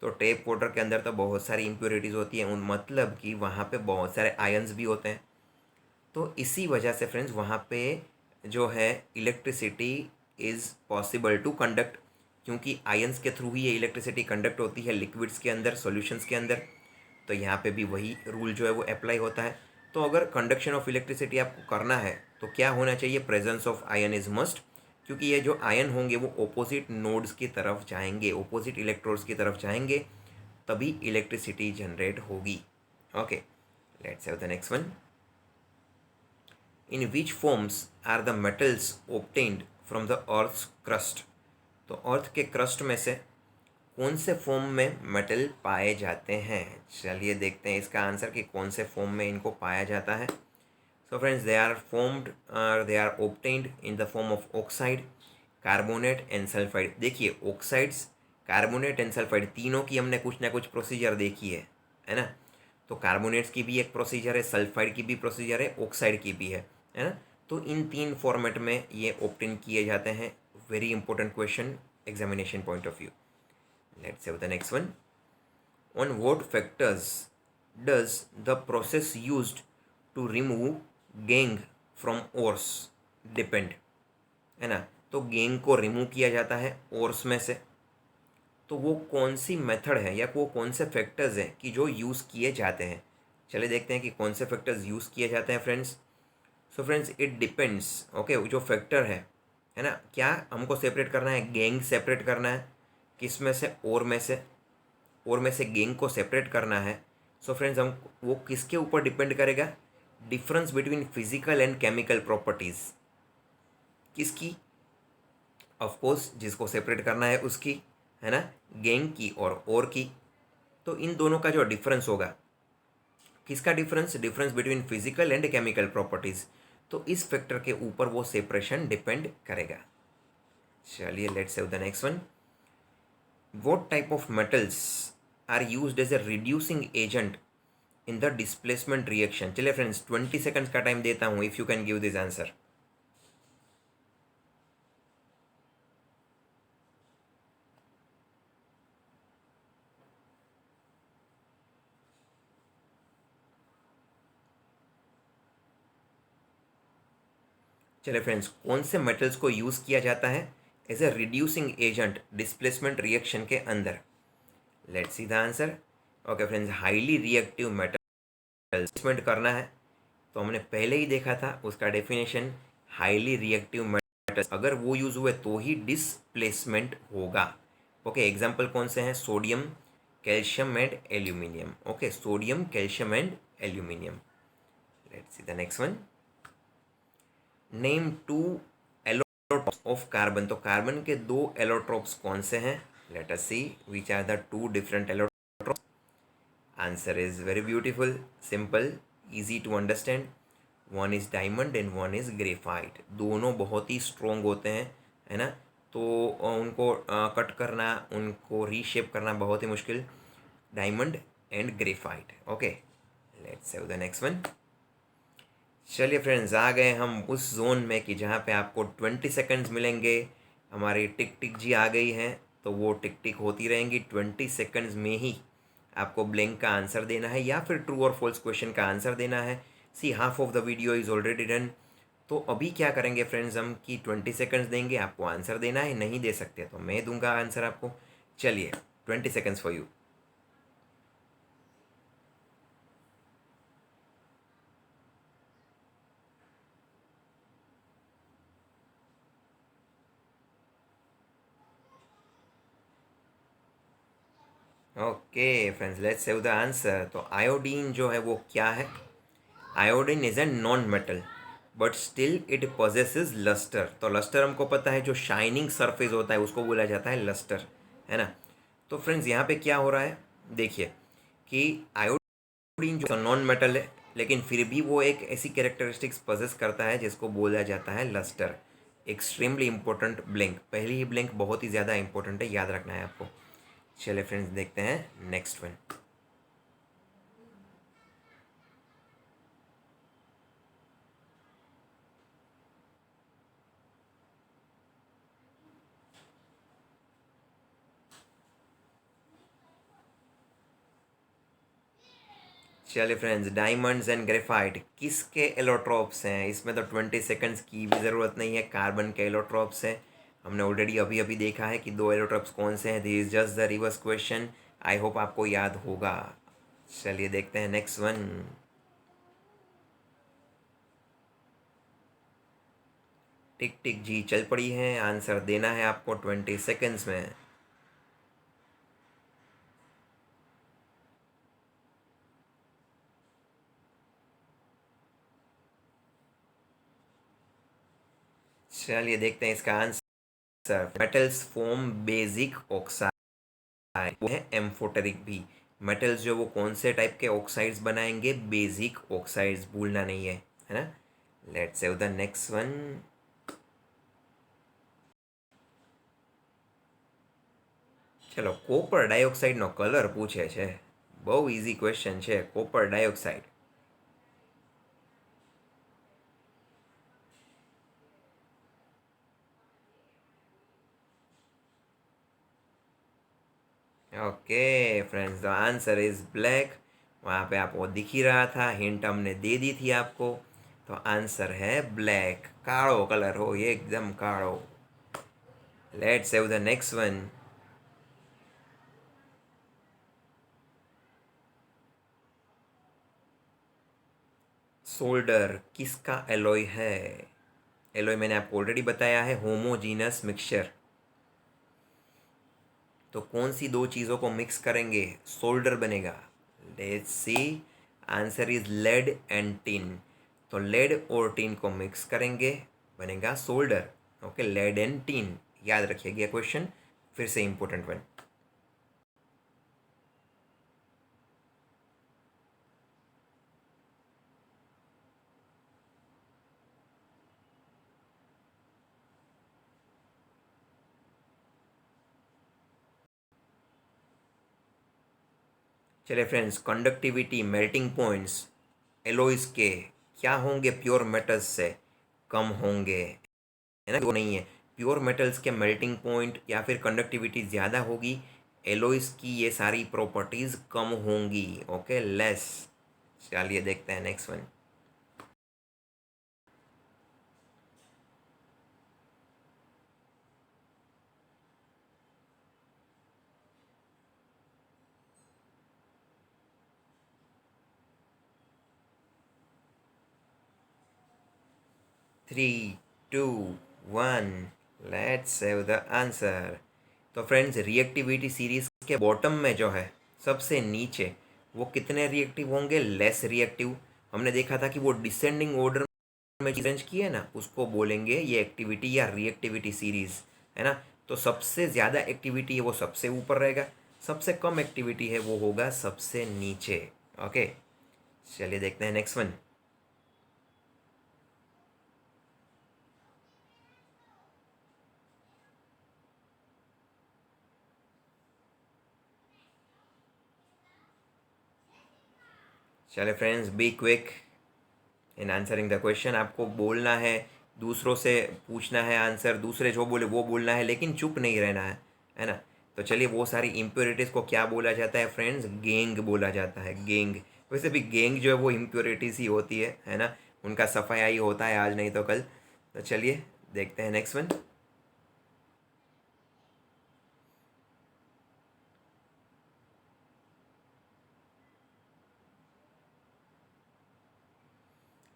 तो टैप वाटर के अंदर तो बहुत सारी इम्प्योरिटीज़ होती हैं, उन मतलब कि वहाँ पे बहुत सारे आयंस भी होते हैं। तो इसी वजह से फ्रेंड्स वहाँ पे जो है electricity is possible to conduct, क्योंकि आयंस के थ्रू ही ये इलेक्ट्रिसिटी कंडक्ट होती है लिक्विड्स के अंदर, सॉल्यूशंस के अंदर। तो यहाँ पे भी वही रूल जो है वो अप्लाई होता है। तो अगर कंडक्शन ऑफ इलेक्ट्रिसिटी आपको करना है तो क्या होना चाहिए, presence of ion is must, क्योंकि ये जो आयन होंगे वो ऑपोजिट नोड्स की तरफ जाएंगे, ऑपोजिट इलेक्ट्रोड्स की तरफ जाएंगे, तभी इलेक्ट्रिसिटी जनरेट होगी। Okay, let's have the next one, in which forms are the metals obtained from the earth's crust. तो अर्थ के क्रस्ट में से कौन से फॉर्म में मेटल पाए जाते हैं। चलिए देखते हैं इसका आंसर कि कौन से फॉर्म में इनको पाया जाता है। So friends, they are formed they are obtained in the form of oxide, carbonate and sulphide. देखिए ऑक्साइड्स, कार्बोनेट एंड सल्फाइड तीनों की हमने कुछ ना कुछ प्रोसीजर देखी है ना। तो कार्बोनेट्स की भी एक प्रोसीजर है, सल्फाइड की भी प्रोसीजर है, ऑक्साइड की भी है ना। तो इन 3 फॉर्मेट में ये ऑब्टेन किए जाते हैं। Very important question examination point of view. Let's have the next one. On what factors does the process used to remove gangue from ores depend? है ना, तो गैंग को रिमूव किया जाता है ओर्स में से, तो वो कौन सी मेथड है या वो कौन से फैक्टर्स हैं कि जो यूज़ किए जाते हैं। चलिए देखते हैं कि कौन से फैक्टर्स यूज़ किए जाते हैं friends. So friends, it depends, okay, जो फैक्टर है ना, क्या हमको सेपरेट करना है, गैंग सेपरेट करना है, किस में से, और में से गैंग को सेपरेट करना है। सो फ्रेंड्स, हम वो किसके ऊपर डिपेंड करेगा, difference between physical and chemical properties किसकी, ऑफ कोर्स जिसको सेपरेट करना है उसकी, है ना, गैंग की और की। तो इन दोनों का जो डिफरेंस होगा, किसका difference, difference between physical and chemical properties, तो इस फैक्टर के ऊपर वो सेपरेशन डिपेंड करेगा। चलिए let's have the next one, what type of metals are used as a reducing agent in the displacement reaction। चलिए फ्रेंड्स 20 सेकंड्स का time देता हूँ, if you can give this answer. चलिए फ्रेंड्स, कौन से metals को यूज़ किया जाता है as a reducing agent displacement reaction के अंदर। Let's see the answer. Okay friends, highly reactive metal displacement करना है तो हमने पहले ही देखा था उसका डेफिनेशन, हाईली रिएक्टिव मेटल्स अगर वो यूज़ हुए तो ही डिस्प्लेसमेंट होगा। ओके, एग्जाम्पल कौन से हैं, sodium, calcium and aluminium. Okay, sodium, calcium and aluminium. Let's see the next one, name 2 allotropes of carbon. तो कार्बन के 2 एलोट्रॉप्स कौन से हैं, let us see which are the 2 different allotropes. Answer is very beautiful, simple, easy to understand. One is diamond and one is graphite. दोनों बहुत ही strong होते हैं, है ना, तो उनको कट करना, उनको रीशेप करना बहुत ही मुश्किल। Diamond and graphite. Okay, let's save the next one. चलिए फ्रेंड्स, आ गए हम उस जोन में कि जहाँ पे आपको 20 सेकंड्स मिलेंगे। हमारी टिक टिक जी आ गई हैं, तो वो टिक टिक होती रहेंगी। 20 सेकंड्स में ही आपको ब्लैंक का आंसर देना है या फिर ट्रू और फॉल्स क्वेश्चन का आंसर देना है। See, half of the video is already done. तो अभी क्या करेंगे फ्रेंड्स, हम कि 20 सेकंड्स देंगे, आपको आंसर देना है। नहीं दे सकते तो मैं दूंगा आंसर आपको। चलिए, 20 seconds for you. Okay friends, let's save the answer. तो आयोडीन जो है वो क्या है? Iodine is a non metal but still it possesses lustre. तो लस्टर हमको पता है, जो शाइनिंग सरफेस होता है उसको बोला जाता है लस्टर, है ना। तो फ्रेंड्स, यहाँ पे क्या हो रहा है, देखिए कि आयोडीन जो नॉन मेटल है, लेकिन फिर भी वो एक ऐसी कैरेक्टरिस्टिक्स पोजेस करता है जिसको बोला जाता है लस्टर। एक्सट्रीमली इंपॉर्टेंट ब्लैंक, पहली ही ब्लैंक बहुत ही ज़्यादा इंपॉर्टेंट है, याद रखना है आपको। चलिए फ्रेंड्स, देखते हैं नेक्स्ट वन। चलिए फ्रेंड्स, डायमंड्स एंड ग्रेफाइट किसके एलोट्रॉप्स हैं? इसमें तो 20 सेकंड्स की भी ज़रूरत नहीं है, कार्बन के एलोट्रॉप्स हैं। हमने ऑलरेडी अभी अभी देखा है कि दो एलोट्रॉप्स कौन से हैं। This is just the reverse question, I hope आपको याद होगा। चलिए देखते हैं नेक्स्ट वन। टिक टिक जी चल पड़ी है, आंसर देना है आपको 20 सेकंड्स में। चलिए देखते हैं इसका answer. Metals form basic oxide, वो है एम्फोटेरिक भी। मेटल्स जो वो कौन से टाइप के ऑक्साइड्स बनाएंगे? बेसिक ऑक्साइड्स, भूलना नहीं है ना। Let's save the next one. चलो, કોપર ડાયોક્સાઇડનો કલર પૂછે છે, બહુ ઇઝી ક્વેશ્ચન છે। Copper dioxide, okay friends, the answer is black. वहाँ पे आपको दिख ही रहा था, हिंट हमने दे दी थी आपको। तो आंसर है ब्लैक, काड़ो कलर हो ये, एकदम काड़ो। Let's save the next one. Solder किसका एलॉय है? एलॉय मैंने आपको ऑलरेडी बताया है, होमोजीनस मिक्सचर। तो कौन सी दो चीज़ों को मिक्स करेंगे सोल्डर बनेगा? Let's see, answer is lead and tin. तो लेड और टिन को मिक्स करेंगे, बनेगा solder. Okay, lead and tin, याद रखिएगा क्वेश्चन, फिर से इंपॉर्टेंट वन। चलिए friends, conductivity, melting points alloys के क्या होंगे? प्योर मेटल्स से कम होंगे, है ना। वो नहीं है, प्योर मेटल्स के मेल्टिंग पॉइंट या फिर कंडक्टिविटी ज़्यादा होगी, एलोइस की ये सारी प्रॉपर्टीज़ कम होंगी। Okay, less. चलिए देखते हैं next one. 3, 2, 1, let's save the answer. तो फ्रेंड्स, रिएक्टिविटी सीरीज के बॉटम में जो है, सबसे नीचे, वो कितने रिएक्टिव होंगे? Less reactive. हमने देखा था कि वो डिसेंडिंग ऑर्डर में अरेंज की है ना, उसको बोलेंगे ये एक्टिविटी या रिएक्टिविटी सीरीज, है ना। तो सबसे ज़्यादा एक्टिविटी है वो सबसे ऊपर रहेगा, सबसे कम एक्टिविटी है वो होगा सबसे नीचे। ओके, चलिए देखते हैं नेक्स्ट वन। चले friends, be quick in answering the question. आपको बोलना है, दूसरों से पूछना है आंसर, दूसरे जो बोले वो बोलना है, लेकिन चुप नहीं रहना है ना। तो चलिए, वो सारी इम्प्योरिटीज़ को क्या बोला जाता है फ्रेंड्स? गेंग बोला जाता है, गेंग। वैसे भी गेंग जो है वो इम्प्योरिटीज़ ही होती है ना। उनका सफाया ही होता है, आज नहीं तो कल। तो चलिए देखते हैं next one.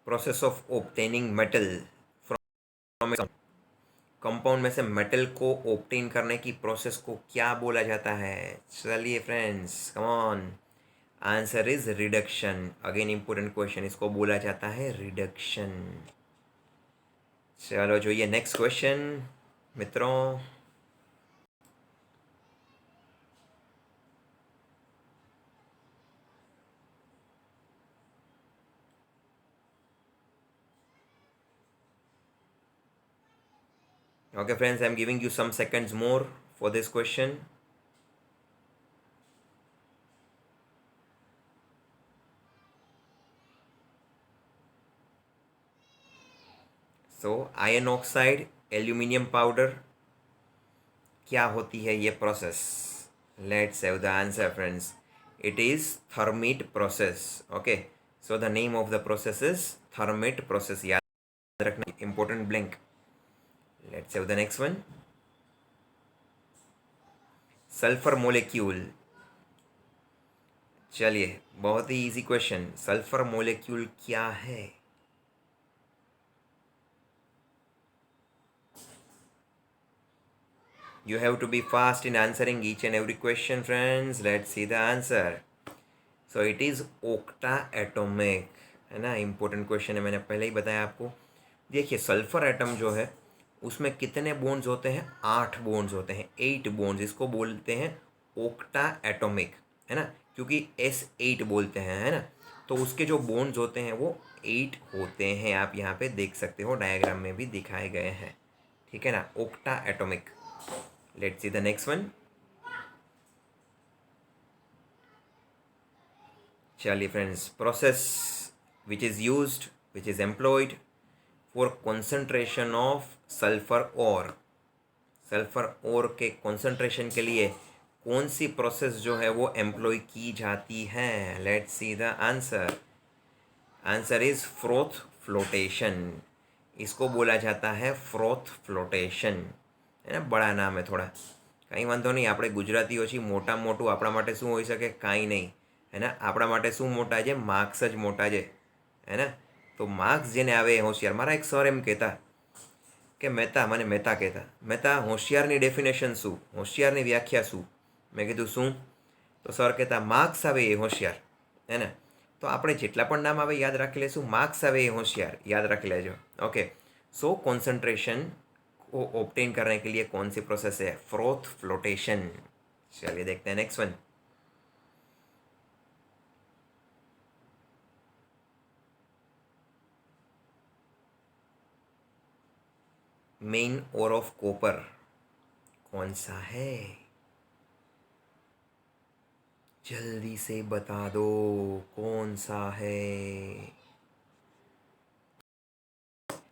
Process of obtaining metal from compound में से मेटल को ऑब्टेन करने की प्रोसेस को क्या बोला जाता है? चलिए friends, come on. Answer is reduction. Again important question, इसको बोला जाता है रिडक्शन। चलो जो ये नेक्स्ट क्वेश्चन मित्रों। Okay friends, I'm giving you some seconds more for this question. So iron oxide, aluminium powder, क्या होती है ये process? Let's have the answer friends. It is thermite process. Okay, so the name of the process is thermite process. याद रखना, important blank. Let's have the next one. Sulphur molecule. चलिए, बहुत ही easy question. Sulphur molecule क्या है? You have to be fast in answering each and every question friends. Let's see the answer. So it is octa atomic, है ना। Important question है, मैंने पहले ही बताया आपको। देखिए, सल्फर एटम जो है उसमें कितने बोन्स होते हैं? 8 बोन्स होते हैं, 8 बोन्स। इसको बोलते हैं ओक्टा एटोमिक, है ना, क्योंकि S8 बोलते हैं, है ना। तो उसके जो बोन्स होते हैं वो 8 होते हैं। आप यहाँ पे देख सकते हो, डायग्राम में भी दिखाए गए हैं, ठीक है ना। Octa atomic. Let's see the next one. चलिए friends, process which is used, which is employed for concentration of sulphur ore. Sulphur ore के कंसंट्रेशन के लिए कौन सी प्रोसेस जो है वो एम्प्लॉय की जाती है? Let's see the answer. Answer is froth flotation. इसको बोला जाता है फ्रोथ फ्लोटेशन, है ना। बड़ा नाम है थोड़ा, કંઈ વાંધો નહીં. આપણે ગુજરાતીઓ છીએ, મોટામાં મોટું આપણા માટે શું હોઈ શકે? કાંઈ નહીં, હે ને. આપણા માટે શું મોટા છે? માર્ક્સ જ મોટા છે, હે ને. તો માર્ક્સ જેને આવે એ હોશિયાર. મારા એક સર એમ કહેતા કે મહેતા, મને મહેતા કહેતા, મહેતા હોશિયારની ડેફિનેશન શું? હોશિયારની વ્યાખ્યા શું? મેં કીધું શું? તો સર કહેતા માર્ક્સ આવે એ હોશિયાર, હે ને. તો આપણે જેટલા પણ નામ આવે યાદ રાખી લઈશું. માર્ક્સ આવે એ હોશિયાર, યાદ રાખી લેજો. ओके, सो कॉन्सेंट्रेशन को ऑब्टेन करने के लिए कौन सी प्रोसेस है? Froth flotation. चलिए देखते हैं next one. Main ore of copper कौन सा है? जल्दी से बता दो, कौन सा है?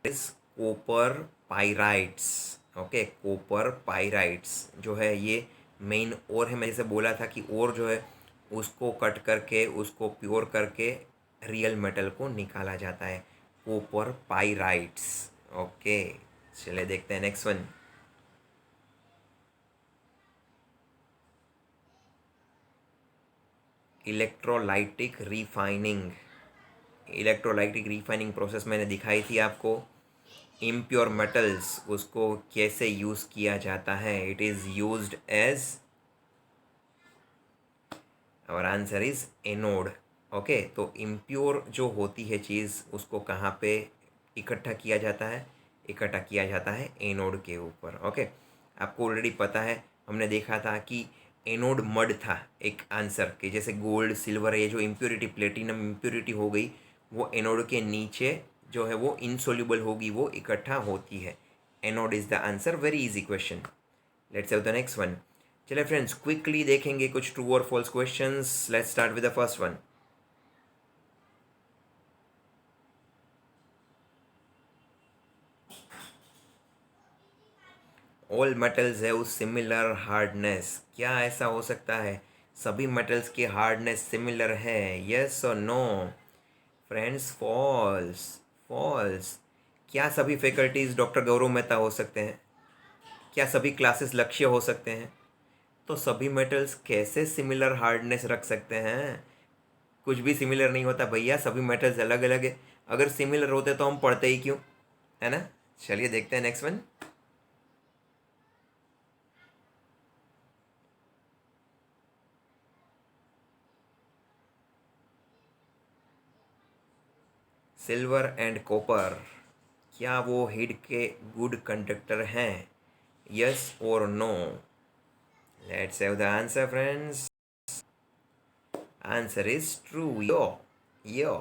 Is copper pyrites. Okay, copper pyrites जो है ये मेन ओर है। मैं जैसे बोला था कि ओर जो है उसको कट करके, उसको प्योर करके रियल मेटल को निकाला जाता है, कॉपर पाइराइट्स। ओके, चलिए देखते हैं next one. Electrolytic refining. Electrolytic refining process मैंने दिखाई थी आपको। इम्प्योर मेटल्स, उसको कैसे यूज़ किया जाता है? इट इज़ यूज्ड एज, और आंसर इज एनोड। ओके, तो इम्प्योर जो होती है चीज़ उसको कहाँ पे इकट्ठा किया जाता है? इकट्ठा किया जाता है एनोड के ऊपर। ओके, आपको ऑलरेडी पता है, हमने देखा था कि एनोड मड था एक आंसर कि जैसे गोल्ड सिल्वर, ये जो इम्प्योरिटी, प्लेटिनम इम्प्योरिटी हो गई, वो एनोड के नीचे जो है वो इनसोल्यूबल होगी, वो इकट्ठा होती है। Anode is the answer. Very easy question. Let's have the next one. चलिए फ्रेंड्स, क्विकली देखेंगे कुछ ट्रू और false questions. Let's start with the first one. All metals have similar hardness, क्या ऐसा हो सकता है सभी मेटल्स की हार्डनेस सिमिलर है? यस और नो? Friends, false, false. क्या सभी फैकल्टीज डॉक्टर गौरव मेहता हो सकते हैं? क्या सभी क्लासेस लक्ष्य हो सकते हैं? तो सभी मेटल्स कैसे सिमिलर हार्डनेस रख सकते हैं? कुछ भी सिमिलर नहीं होता भैया, सभी मेटल्स अलग अलग है। अगर सिमिलर होते तो हम पढ़ते ही क्यों, है ना? चलिए देखते हैं next one. Silver and copper, क्या वो हीट के गुड कंडक्टर हैं? यस और no? Let's have the answer friends. Answer is true, yo.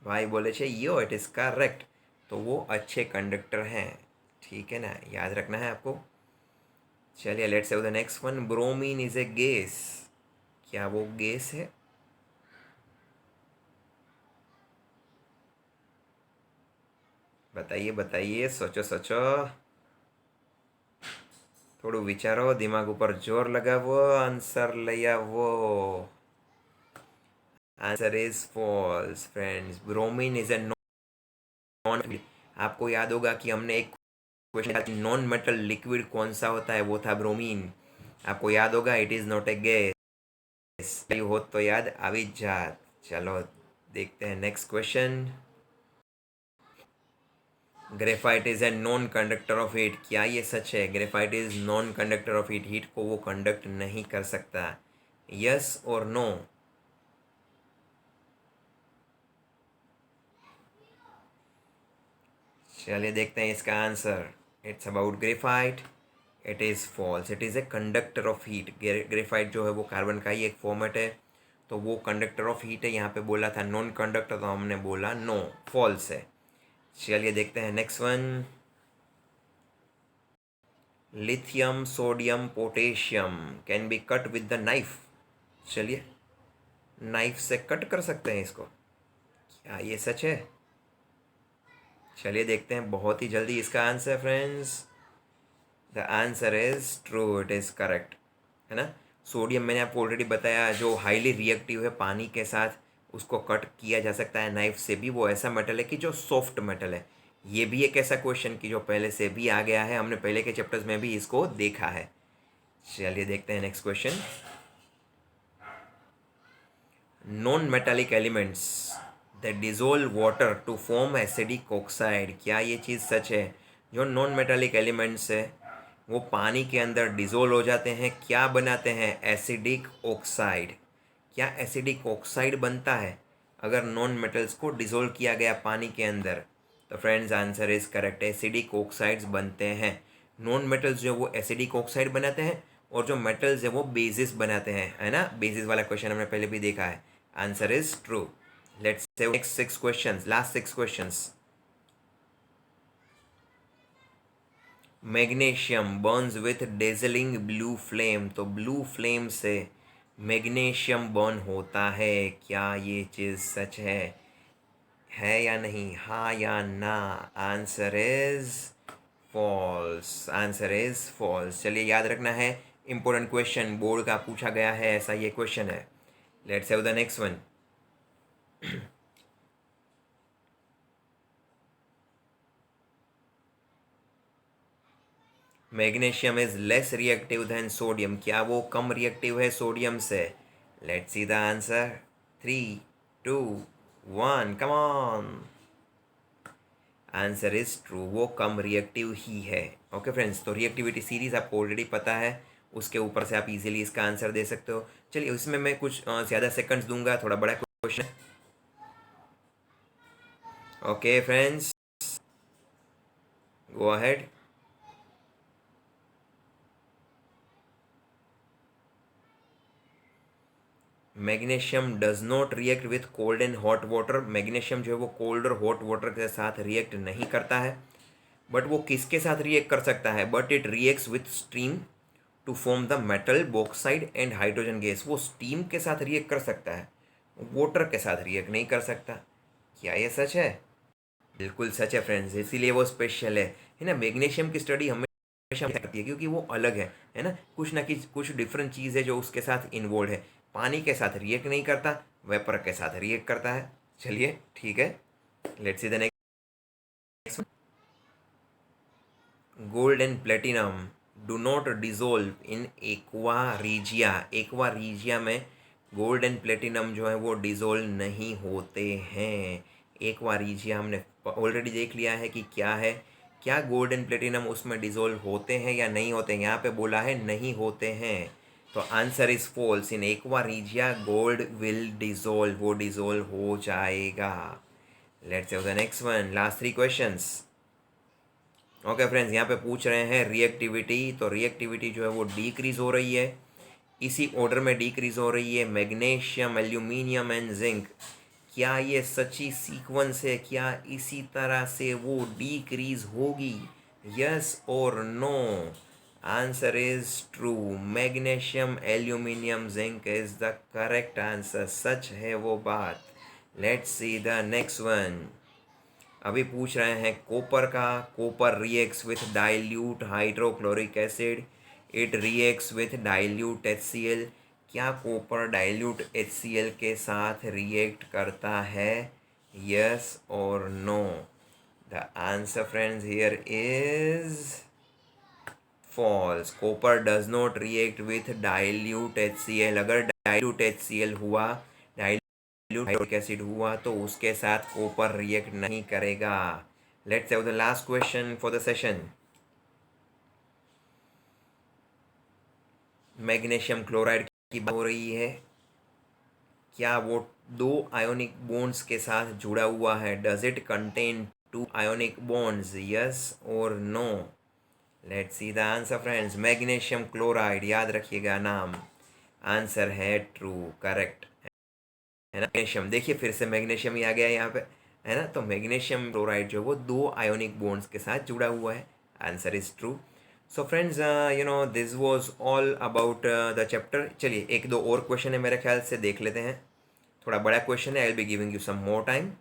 भाई बोले छे यो, इट इज़ करेक्ट। तो वो अच्छे कंडक्टर हैं, ठीक है ना, याद रखना है आपको। चलिए let's have the next one. Bromine is A gas, क्या वो गैस है? बताइए बताइए, सोचो सोचो, थोड़ું વિચારો, દિમાગ ઉપર જોર લગાવો, આન્સર લઈ આવો। Answer is false friends, bromine is a non. आपको याद होगा कि हमने एक क्वेश्चन, नॉन मेटल लिक्विड कौन सा होता है, वो था ब्रोमीन। आपको याद होगा, it is not a gas. हो तो याद આવી જ जात। चलो देखते हैं next question. Graphite is a non conductor of heat, क्या ये सच है? Graphite is non conductor of heat, heat को वो कंडक्ट नहीं कर सकता। यस और नो? चलिए देखते हैं इसका answer. It's about graphite, it is false, it is a conductor of heat. Graphite जो है वो कार्बन का ही एक फॉर्मेट है, तो वो कंडक्टर ऑफ हीट है। यहाँ पे बोला था नॉन कंडक्टर, तो हमने बोला नो, फॉल्स है। चलिए देखते हैं next one. Lithium, sodium, potassium can be cut with the knife, चलिए नाइफ से कट कर सकते हैं इसको, क्या ये सच है? चलिए देखते हैं बहुत ही जल्दी इसका answer friends. The answer is true, it is correct, है ना। सोडियम मैंने आपको ऑलरेडी बताया, जो हाईली रिएक्टिव है पानी के साथ, उसको कट किया जा सकता है नाइफ से भी। वो ऐसा मेटल है कि जो सॉफ्ट मेटल है। ये भी एक ऐसा क्वेश्चन कि जो पहले से भी आ गया है, हमने पहले के चैप्टर्स में भी इसको देखा है। चलिए देखते हैं next question. Non metallic elements that dissolve water to form acidic oxide, क्या ये चीज़ सच है? जो नॉन मेटालिक एलिमेंट्स है वो पानी के अंदर डिजोल्व हो जाते हैं, क्या बनाते हैं? Acidic oxide. क्या एसिडिक ऑक्साइड बनता है अगर नॉन मेटल्स को डिजोल्व किया गया पानी के अंदर? तो friends answer is correct, acidic oxides बनते हैं। नॉन मेटल्स जो वो एसिडिक ऑक्साइड बनाते हैं, और जो मेटल्स है वो बेसिस बनाते हैं, है ना। बेसिस वाला क्वेश्चन हमने पहले भी देखा है। Answer is true. Let's say next 6 questions, last 6 questions. Magnesium Burns with dazzling blue flame, तो ब्लू फ्लेम से मैग्नीशियम बर्न होता है, क्या ये चीज़ सच है या नहीं, हाँ या ना? Answer is false, answer is false. चलिए याद रखना है, इंपॉर्टेंट क्वेश्चन बोर्ड का पूछा गया है, ऐसा ये क्वेश्चन है। Let's have the next one. Magnesium is less reactive than sodium, क्या वो कम रिएक्टिव है सोडियम से? Let's see the answer. 3, 2, 1, come on. Answer is true, वो कम रिएक्टिव ही है। ओके फ्रेंड्स, तो रिएक्टिविटी सीरीज आपको ऑलरेडी पता है, उसके ऊपर से आप इजीली इसका आंसर दे सकते हो। चलिए इसमें मैं कुछ ज़्यादा सेकंड्स दूंगा, थोड़ा बड़ा question. Okay friends, go ahead. Magnesium does not react with cold and hot water, magnesium जो है वो कोल्ड और हॉट वाटर के साथ रिएक्ट नहीं करता है, बट वो किसके साथ रिएक्ट कर सकता है? But it reacts with steam to form the metal oxide and hydrogen gas, वो स्टीम के साथ रिएक्ट कर सकता है, वाटर के साथ रिएक्ट नहीं कर सकता, क्या ये सच है? बिल्कुल सच है फ्रेंड्स, इसीलिए वो स्पेशल है ना। मैग्नीशियम की स्टडी हमें करती है क्योंकि वो अलग है ना, कुछ डिफरेंट चीज़ है जो उसके साथ इन्वॉल्व है। पानी के साथ रिएक्ट नहीं करता, वेपर के साथ रिएक्ट करता है। चलिए ठीक है, let's see the next. Gold and platinum do not dissolve in aqua regia. Aqua regia में गोल्ड एंड प्लेटिनम जो है वो डिजोल्व नहीं होते हैं। एक्वा रीजिया हमने ऑलरेडी देख लिया है कि क्या है। क्या गोल्ड एंड प्लेटिनम उसमें डिजोल्व होते हैं या नहीं होते हैं? यहाँ पे बोला है नहीं होते हैं, तो answer is false. In aqua regia gold will dissolve, वो डिजोल्व हो जाएगा। Let's say the next one, last 3 questions. Okay friends, यहाँ पे पूछ रहे हैं रिएक्टिविटी, तो रिएक्टिविटी जो है वो डिक्रीज हो रही है, इसी ऑर्डर में डिक्रीज हो रही है, मैग्नीशियम, एल्यूमिनियम एंड जिंक। क्या ये सच्ची सीक्वेंस है? क्या इसी तरह से वो डिक्रीज होगी? यस और no? Answer is true, magnesium, aluminium, zinc is the correct answer. सच है वो बात। Let's see the next one. अभी पूछ रहे हैं कॉपर का। Copper reacts with dilute hydrochloric acid, it reacts with dilute HCl। क्या कॉपर डाइल्यूट HCl के साथ रिएक्ट करता है? यस और no? The answer friends here is false. Copper does not react with dilute HCl। अगर dilute HCl हुआ, hydrochloric acid हुआ, तो उसके साथ कॉपर रिएक्ट नहीं करेगा। Let's have the last question for the session. Magnesium chloride की बात हो रही है। क्या वो 2 आयोनिक बॉन्ड्स के साथ जुड़ा हुआ है? Does it contain 2 ionic bonds? Yes और no? Let's see the answer friends. Magnesium chloride, याद रखिएगा नाम, आंसर है ट्रू, करेक्ट है ना। मैग्नीशियम, देखिए फिर से मैग्नीशियम ही आ गया यहाँ पे, है ना। तो मैग्नीशियम क्लोराइड जो है वो 2 आयोनिक बॉन्ड्स के साथ जुड़ा हुआ है। Answer is true. So friends, this was all about the chapter. चलिए एक दो और क्वेश्चन है मेरे ख्याल से, देख लेते हैं। थोड़ा बड़ा क्वेश्चन है, I will be giving you some more time.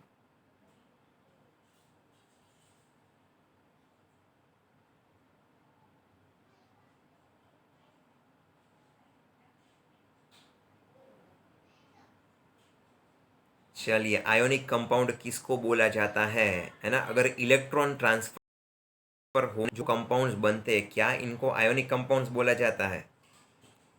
चलिए, आयोनिक कंपाउंड किसको बोला जाता है ना। अगर इलेक्ट्रॉन ट्रांसफर हो जो कंपाउंड्स बनते हैं, क्या इनको आयोनिक कंपाउंड्स बोला जाता है?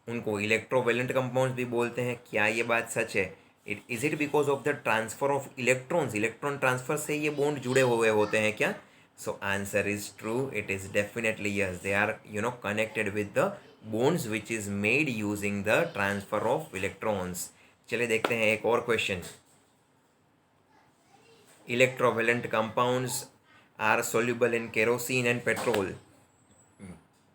उनको इलेक्ट्रोवेलेंट कंपाउंड्स भी बोलते हैं। क्या ये बात सच है? It because of the transfer of electrons, electron transfer से ये बॉन्ड जुड़े हुए होते हैं क्या? So answer is true, it is definitely yes, they are connected with the bonds which is made using the transfer of electrons। चलिए देखते हैं एक और question. Electrovalent compounds are soluble in kerosene and petrol।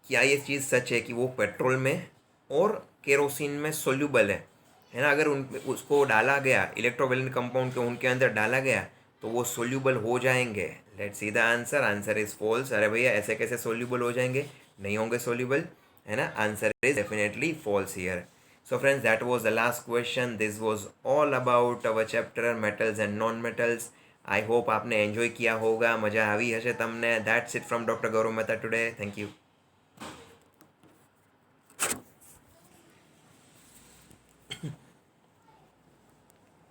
क्या ये चीज़ सच है कि वो पेट्रोल में और केरोसिन में सोल्यूबल है ना। अगर उन उसको डाला गया, इलेक्ट्रोवेलेंट कंपाउंड को उनके अंदर डाला गया तो वो सोल्यूबल हो जाएंगे। Let's see the answer. Answer is false. अरे भैया ऐसे कैसे सोल्यूबल हो जाएंगे? नहीं होंगे सोल्यूबल, है ना। Answer is definitely false here. So friends, that was the last question. This was all about our chapter metals and non metals. I hope आपने एंजॉय किया होगा, मजा આવી હશે તમને। That's it from doctor Gaurav Mehta today. Thank you.